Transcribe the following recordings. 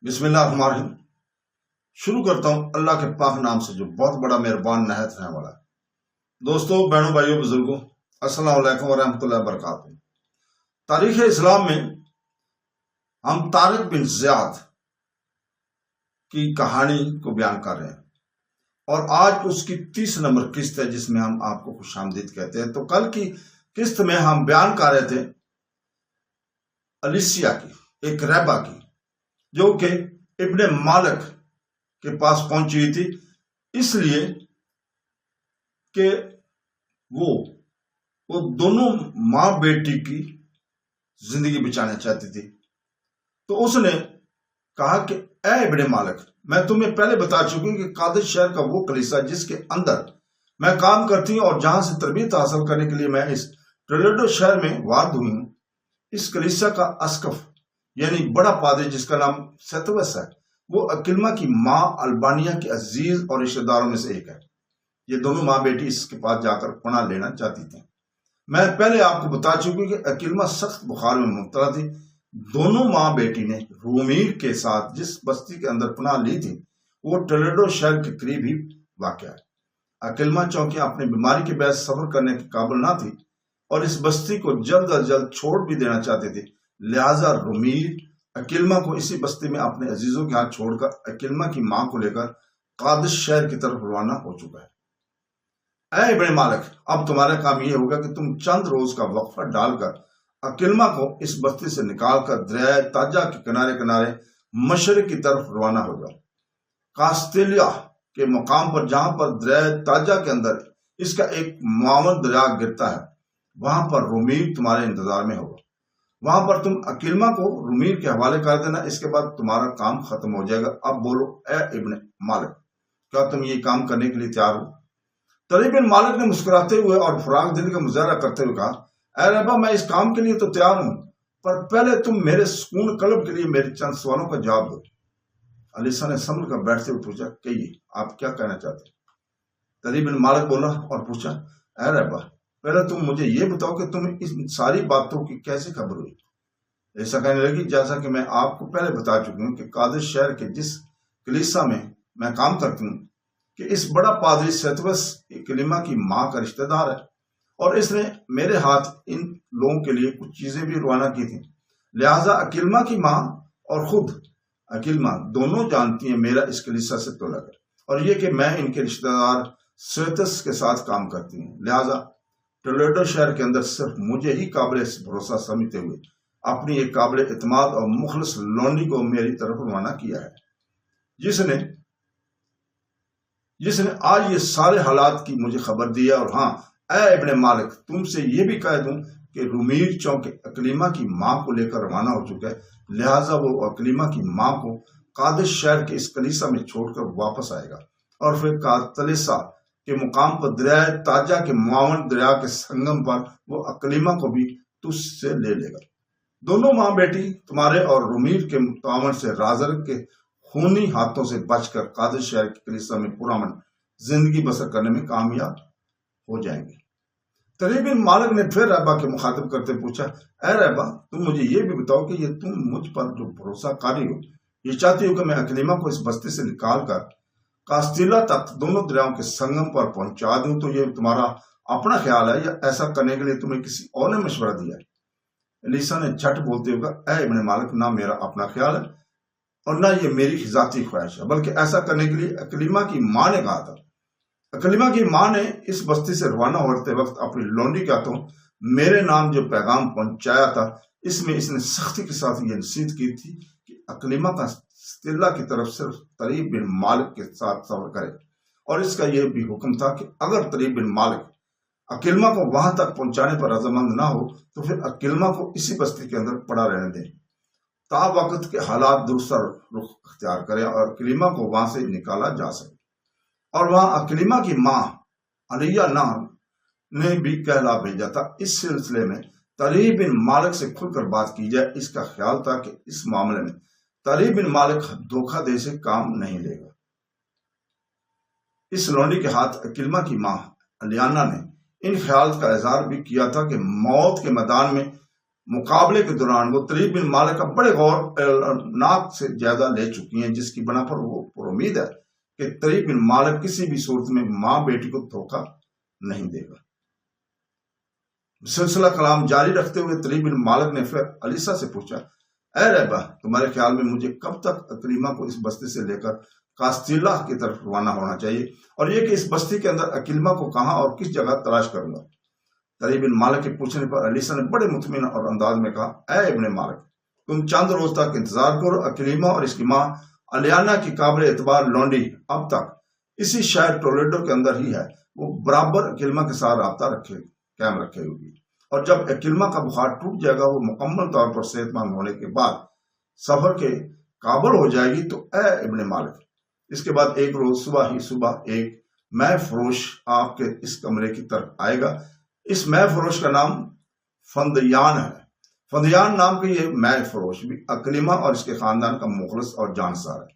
بسم اللہ الرحمن الرحیم۔ شروع کرتا ہوں اللہ کے پاک نام سے جو بہت بڑا مہربان نہایت رحم والا ہے۔ دوستوں، بہنوں، بھائیوں، بزرگوں، السلام علیکم ورحمۃ اللہ وبرکاتہ۔ تاریخ اسلام میں ہم طارق بن زیاد کی کہانی کو بیان کر رہے ہیں اور آج اس کی 30 نمبر قسط ہے جس میں ہم آپ کو خوش آمدید کہتے ہیں۔ تو کل کی قسط میں ہم بیان کر رہے تھے الیسیا کی، ایک رہبہ کی، جو کہ ابن مالک کے پاس پہنچی ہوئی تھی، اس لیے کہ وہ دونوں ماں بیٹی کی زندگی بچانا چاہتی تھی۔ تو اس نے کہا کہ اے ابن مالک، میں تمہیں پہلے بتا چکی ہوں کہ قادس شہر کا وہ کلیسا جس کے اندر میں کام کرتی ہوں اور جہاں سے تربیت حاصل کرنے کے لیے میں اس ٹولیڈو شہر میں وارد ہوئی ہوں، اس کلیسا کا اسقف یعنی بڑا پادری جس کا نام سیتوس ہے، وہ اکلما کی ماں البانیہ کے عزیز اور رشتہ داروں میں سے ایک ہے۔ یہ دونوں ماں بیٹی اس کے پاس جا کر پناہ لینا چاہتی تھیں۔ میں پہلے آپ کو بتا چکی ہوں کہ اکلما سخت بخار میں مبتلا تھی۔ دونوں ماں بیٹی نے رومیر کے ساتھ جس بستی کے اندر پناہ لی تھی وہ ٹولیڈو شہر کے قریب ہی واقع ہے۔ اکلما چونکہ اپنی بیماری کے باعث صبر کرنے کے قابل نہ تھی اور اس بستی کو جلد از جلد چھوڑ بھی دینا چاہتی تھی، لہذا رومیر اکلما کو اسی بستی میں اپنے عزیزوں کے ہاتھ چھوڑ کر اکلما کی ماں کو لے کر قادس شہر کی طرف روانہ ہو چکا ہے۔ اے ابن مالک، اب تمہارا کام یہ ہوگا کہ تم چند روز کا وقفہ ڈال کر اکلما کو اس بستی سے نکال کر دریائے تاجا کے کنارے کنارے مشرق کی طرف روانہ ہو جاؤ۔ کاستیلیا کے مقام پر جہاں پر دریائے تاجا کے اندر اس کا ایک معاون دریا گرتا ہے، وہاں پر رومیر تمہارے انتظار میں ہوگا۔ وہاں پر تم اکلما کو رومیر کے حوالے کر دینا، اس کے بعد تمہارا کام ختم ہو جائے گا۔ اب بولو اے ابن مالک، کیا تم یہ کام کرنے کے لیے تیار ہو؟ طریق بن مالک نے مسکراتے ہوئے اور فراغ دلی کا مظاہرہ کرتے ہوئے کہا، اے رہبا، میں اس کام کے لیے تو تیار ہوں، پر پہلے تم میرے سکون قلب کے لیے میرے چند سوالوں کا جواب دو۔ الیسا نے سمجھ کر بیٹھتے ہوئے پوچھا، کہیے آپ کیا کہنا چاہتے ہیں؟ طریق بن مالک بولا اور پوچھا، اے رہبا، پہلے تم مجھے یہ بتاؤ کہ تمہیں ان ساری باتوں کی کیسے خبر ہوئی؟ ایسا کہنے لگی، جیسا کہ میں آپ کو پہلے بتا چکی ہوں کہ قادس شہر کے جس کلیسا میں کام کرتی ہوں کہ اس بڑا پادری سیتوس اکلما کی ماں کا رشتہ دار ہے اور اس نے میرے ہاتھ ان لوگوں کے لیے کچھ چیزیں بھی روانہ کی تھیں، لہٰذا اکلما کی ماں اور خود اکلما دونوں جانتی ہیں میرا اس کلیسا سے تعلق ہے اور یہ کہ میں ان کے رشتہ دار سیتوس کے ساتھ کام کرتی ہوں، لہٰذا ٹولیڈو شہر کے اندر صرف مجھے ہی قابل بھروسہ سمجھتے ہوئے اپنی ایک قابل اعتماد اور مخلص لونڈی کو میری طرف روانہ کیا ہے، جس نے آج یہ سارے حالات کی مجھے خبر دی ہے۔ اور ہاں اے ابن مالک، تم سے یہ بھی کہہ دوں کہ رومیر چونکہ اکلما کی ماں کو لے کر روانہ ہو چکا ہے، لہٰذا وہ اکلما کی ماں کو قادس شہر کے اس کلیسا میں چھوڑ کر واپس آئے گا اور پھر کاتلیسا کے مقام پر دریائے تاجا کے معاون دریا کے سنگم پر وہ اکلما کو بھی تجھ سے لے لے گا۔ دونوں ماں بیٹی تمہارے اور رومیر کے تعاون سے رازر کے خونی ہاتھوں سے بچ کر قادس شہر کے کلیسا میں پرامن زندگی بسر کرنے میں کامیاب ہو جائیں گے۔ طریق بن مالک نے پھر رہبا کے مخاطب کرتے پوچھا، اے رہبا، تم مجھے یہ بھی بتاؤ کہ یہ تم مجھ پر جو بھروسہ کاری ہو، یہ چاہتی ہو کہ میں اکلما کو اس بستی سے نکال کر کاستیلا تک دونوں دریاؤں کے سنگم پر پہنچا دوں، تو یہ تمہارا اپنا خیال ہے یا ایسا کرنے کے لیے تمہیں کسی اور نے مشورہ دیا ہے؟ الیسا نے جھٹ بولتے ہوئے کہا، اے ابن مالک، نہ میرا اپنا خیال ہے اور نہ یہ میری ذاتی خواہش ہے، بلکہ ایسا کرنے کے لیے اکلما کی ماں نے کہا تھا۔ اکلما کی ماں نے اس بستی سے روانہ ہوتے وقت اپنی لونڈی کے ہاتھوں میرے نام جو پیغام پہنچایا تھا، اس میں اس نے سختی کے ساتھ یہ نصیحت کی تھی کہ اکلما کا کاستیلا کی طرف صرف طریق بن مالک کے ساتھ سفر کرے، اور اس کا یہ بھی حکم تھا کہ اگر طریق بن مالک اکلما کو وہاں تک پہنچانے پر رضامند نہ ہو تو پھر اکلما کو اسی بستی کے اندر پڑا رہنے دیں تا وقت کے حالات درست رخ اختیار کرے اور اکلما کو وہاں سے نکالا جا سکے۔ اور وہاں اکلما کی ماں علیہ نام نے بھی کہلا بھیجا تھا۔ اس سلسلے میں طریق بن مالک سے کھل کر بات کی جائے۔ اس کا خیال تھا کہ اس معاملے میں طریق بن مالک دھوکہ دے سے کام نہیں لے گا۔ اس لونڈی کے ہاتھ اکلما کی ماں الیانا نے ان خیالات کا اظہار بھی کیا تھا کہ موت کے میدان میں مقابلے کے دوران وہ طریق بن مالک کا بڑے غورناک سے جائزہ لے چکی ہیں، جس کی بنا پر وہ پر امید ہے کہ طریق بن مالک کسی بھی صورت میں ماں بیٹی کو دھوکہ نہیں دے گا۔ سلسلہ کلام جاری رکھتے ہوئے طریق بن مالک نے پھر علیسہ سے پوچھا، اے رہبہ، تمہارے خیال میں مجھے کب تک اکلیمہ کو اس بستی سے لے کر کاستیلا کی طرف روانہ ہونا چاہیے، اور یہ کہ اس بستی کے اندر اکلیمہ کو کہاں اور کس جگہ تلاش کروں گا؟ طریق بن مالک کے پوچھنے پر علیسہ نے بڑے مطمئن اور انداز میں کہا، اے ابن مالک، تم چند روز تک انتظار کرو، اکلیمہ اور اس کی ماں الیانا کی قابل اعتبار لونڈی اب تک اسی شہر ٹولیڈو کے اندر ہی ہے، وہ برابر اکلیمہ کے ساتھ رابطہ قائم رکھے ہوگی، اور جب اکلیمہ کا بخار ٹوٹ جائے گا، وہ مکمل طور پر صحت مند ہونے کے بعد سفر کے قابل ہو جائے گی، تو اے ابن مالک، اس کے بعد ایک روز صبح ایک مے فروش آپ کے اس کمرے کی طرف آئے گا۔ اس مے فروش کا نام فندیان ہے۔ فندیان نام کا یہ مے فروش بھی اکلیمہ اور اس کے خاندان کا مخلص اور جانسار ہے۔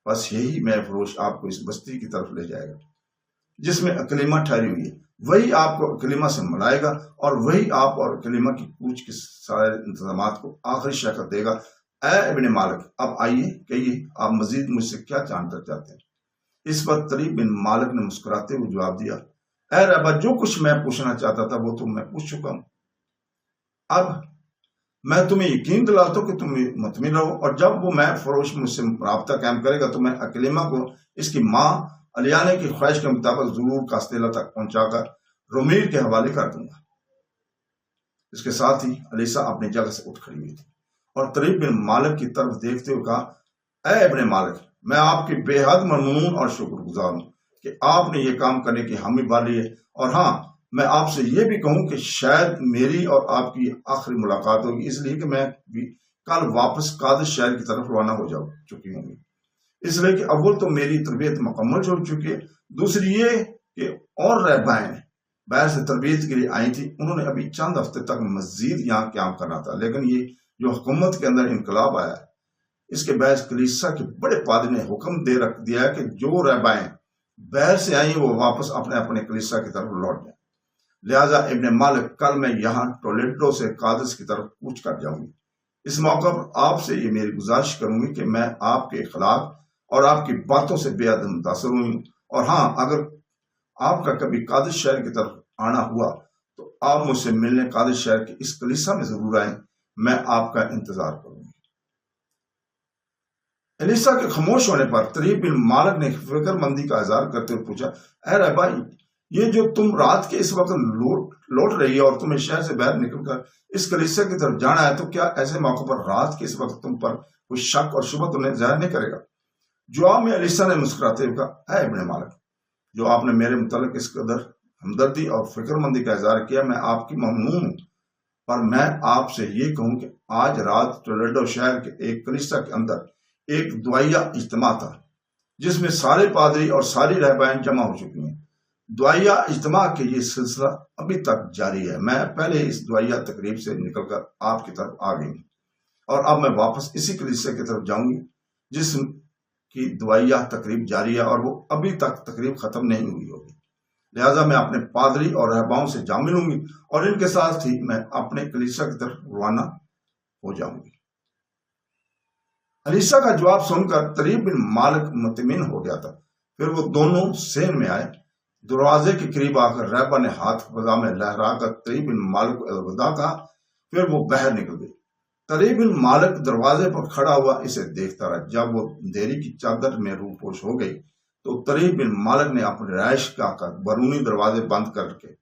بس یہی مے فروش آپ کو اس بستی کی طرف لے جائے گا جس میں اکلیمہ ٹھہری ہوئی ہے، وہی آپ کو اکلیمہ سے ملائے گا، اور وہی آپ اور اکلیمہ کی کوچ کے سارے انتظامات کو آخری شکل دے گا۔ اے ابن مالک، اب آئیے کہیے، آپ مزید مجھ سے کیا جاننا چاہتے ہیں؟ اس پر طریق بن مالک نے مسکراتے ہوئے جواب دیا، اے رہبہ، جو کچھ میں پوچھنا چاہتا تھا وہ تو میں پوچھ چکا ہوں۔ اب میں تمہیں یقین دلاتا ہوں کہ تم مطمئن رہو، اور جب وہ مے فروش مجھ سے رابطہ قائم کرے گا تو میں اکلیمہ کو اس کی ماں الیانا کی خواہش کے مطابق ضرور کاستیلا تک پہنچا کر رومیر کے حوالے کر دوں گا۔ اس کے ساتھ ہی علیسہ اپنی جگہ سے اٹھ کھڑی ہوئی تھی اور طریق بن مالک کی طرف دیکھتے ہوئے کہا، اے ابن مالک، میں آپ کی بے حد ممنون اور شکر گزار ہوں کہ آپ نے یہ کام کرنے کی حامی بھری ہے، اور ہاں، میں آپ سے یہ بھی کہوں کہ شاید میری اور آپ کی آخری ملاقات ہوگی، اس لیے کہ میں بھی کل واپس قادس شہر کی طرف روانہ ہو چکی ہوں گی، اس لیے کہ اول تو میری تربیت مکمل ہو چکی ہے، دوسری یہ کہ اور رہبائیں باہر سے تربیت کے لیے آئی تھی، انہوں نے ابھی چند ہفتے تک مزید یہاں قیام کرنا تھا، لیکن یہ جو حکومت کے اندر انقلاب آیا ہے، اس کے باعث کلیسا کے بڑے پادری نے حکم دے رکھ دیا ہے کہ جو رہبائیں باہر سے آئیں وہ واپس اپنے کلیسا کی طرف لوٹ جائیں۔ لہذا ابن مالک، کل میں یہاں ٹولیڈو سے قادس کی طرف کوچ کر جاؤں گی۔ اس موقع پر آپ سے یہ میری گزارش کروں گی کہ میں آپ کے اخلاق اور آپ کی باتوں سے بے حد متاثر ہوئی ہوں، اور ہاں، اگر آپ کا کبھی قادس شہر کی طرف آنا ہوا تو آپ مجھ سے ملنے قادس شہر کی اس کلیسا میں ضرور آئیں، میں آپ کا انتظار کروں گی۔ علیسہ کے خاموش ہونے پر طریق بن مالک نے فکر مندی کا اظہار کرتے ہوئے پوچھا، اے رہبہ، یہ جو تم رات کے اس وقت لوٹ رہی ہے اور تمہیں شہر سے باہر نکل کر اس کلیسا کی طرف جانا ہے، تو کیا ایسے موقع پر رات کے اس وقت تم پر کوئی شک اور شبہ تمہیں ظاہر نہیں کرے گا؟ جواب میں علیسہ نے مسکراتے ہوئے کہا، اے ابن مالک، جو آپ نے میرے متعلق اس قدر ہمدردی اور فکر مندی کا اظہار کیا، میں آپ کی ممنون ہوں، پر میں آپ سے یہ کہوں کہ آج رات ٹولیڈو شہر کے ایک کلیسا کے اندر ایک دعائیہ اجتماع تھا جس میں سارے پادری اور ساری رہبائیں جمع ہو چکی ہیں۔ دعائیہ اجتماع کے یہ سلسلہ ابھی تک جاری ہے۔ میں پہلے اس دعائیہ تقریب سے نکل کر آپ کی طرف آ گئی ہوں، اور اب میں واپس اسی کلیسا کی طرف جاؤں گی جس کی دعائیہ تقریب جاری ہے، اور وہ ابھی تک تقریب ختم نہیں ہوئی ہوگی۔ لہٰذا میں اپنے پادری اور رہباؤں سے جا ملوں گی، اور ان کے ساتھ ہی میں اپنے کلیسا کی طرف روانہ ہو جاؤں گی۔ علیسہ کا جواب سن کر طریق بن مالک مطمئن ہو گیا تھا۔ پھر وہ دونوں سین میں آئے، دروازے کے قریب آ کر رہبہ نے ہاتھ فضا میں لہرا کر طریق بن مالک کو الوداع کہا، پھر وہ باہر نکل گئی۔ طریق بن مالک دروازے پر کھڑا ہوا اسے دیکھتا رہا۔ جب وہ اندھیری کی چادر میں روح پوش ہو گئی تو طریق بن مالک نے اپنے رہائش گاہ کا بیرونی دروازے بند کر کے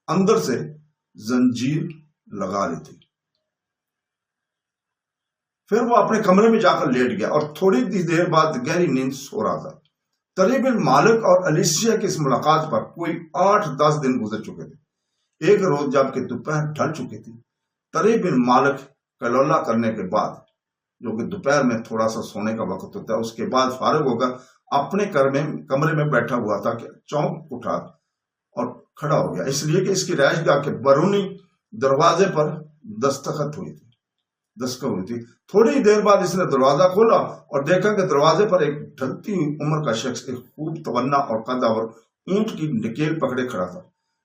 اندر سے زنجیر لگا لی تھی۔ پھر وہ اپنے کمرے میں جا کر لیٹ گیا اور تھوڑی دیر بعد گہری نیند سو رہا تھا۔ طریق بن مالک اور علیسہ کی اس ملاقات پر کوئی 8-10 دن گزر چکے تھے۔ ایک روز جب کہ دوپہر ڈھل چکی تھی، طریق بن مالک کلولہ کرنے کے بعد، جو کہ دوپہر میں تھوڑا سا سونے کا وقت ہوتا ہے، اس کے بعد فارغ ہو کر اپنے کمرے میں بیٹھا ہوا تھا کہ چونک اٹھا اور کھڑا ہو گیا، اس لیے کہ اس کی رہائش گاہ کے بیرونی دروازے پر دستخط ہوئی تھی۔ تھوڑی دیر بعد اس نے دروازہ کھولا اور دیکھا کہ دروازے پر ایک ڈھلتی ہوئی عمر کا شخص ایک خوب توانا اور قدآور اونٹ کی نکیل پکڑے کھڑا تھا۔